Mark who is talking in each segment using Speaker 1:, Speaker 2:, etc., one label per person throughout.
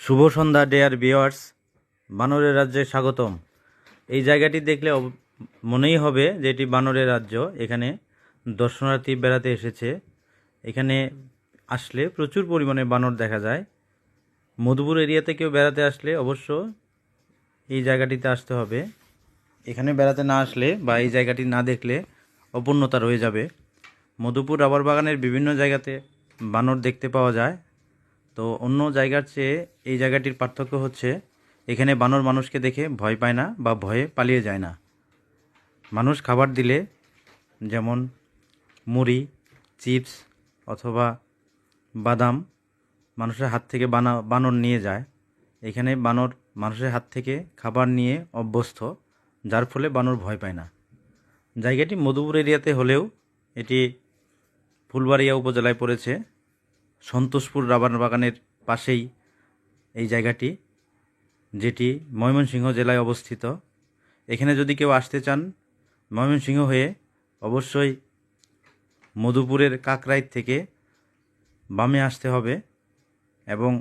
Speaker 1: শুভ সন্ধ্যা dear viewers, বানরের রাজ্যে স্বাগতম। এই জায়গাটি দেখলে মনেই হবে যে এটি বানরের রাজ্য। এখানে দর্শনার্থী বেড়াতে এসেছে। এখানে আসলে প্রচুর পরিমাণে বানর দেখা যায়। মধুপুর এরিয়াতে কেউ বেড়াতে আসলে অবশ্য এই জায়গাটিতে আসতে হবে। এখানে বেড়াতে না আসলে বা এই জায়গাটি না দেখলে অপূর্ণতা রয়ে যাবে। মধুপুর রাবার বাগানের বিভিন্ন জায়গাতে বানর দেখতে পাওয়া যায়। তো অন্য জায়গার চেয়ে এই জায়গাটির পার্থক্য হচ্ছে এখানে বানর মানুষকে দেখে ভয় পায় না বা ভয়ে পালিয়ে যায় না। মানুষ খাবার দিলে, যেমন মুড়ি, চিপস অথবা বাদাম মানুষের হাত থেকে বানর নিয়ে যায়। এখানে বানর মানুষের হাত থেকে খাবার নিয়ে অভ্যস্ত, যার ফলে বানর ভয় পায় না। জায়গাটি মধুপুর এরিয়াতে হলেও এটি ফুলবাড়িয়া উপজেলায় পড়েছে। সন্তোষপুর রাবার বাগানের পাশেই এই জায়গাটি, যেটি ময়মনসিংহ জেলায় অবস্থিত। এখানে যদি কেউ আসতে চান, ময়মনসিংহ হয়ে অবশ্যই মধুপুরের কাকরাইত থেকে বামে আসতে হবে এবং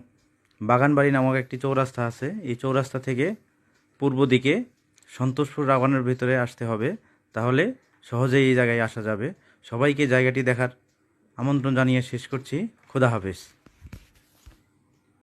Speaker 1: বাগানবাড়ি নামক একটি চৌরাস্তা আছে। এই চৌরাস্তা থেকে পূর্ব দিকে সন্তোষপুর বাগানের ভিতরে আসতে হবে, তাহলে সহজেই এই জায়গায় আসা যাবে। সবাইকে জায়গাটি দেখার আমন্ত্রণ জানিয়ে শেষ করছি। খোদা হাফেজ।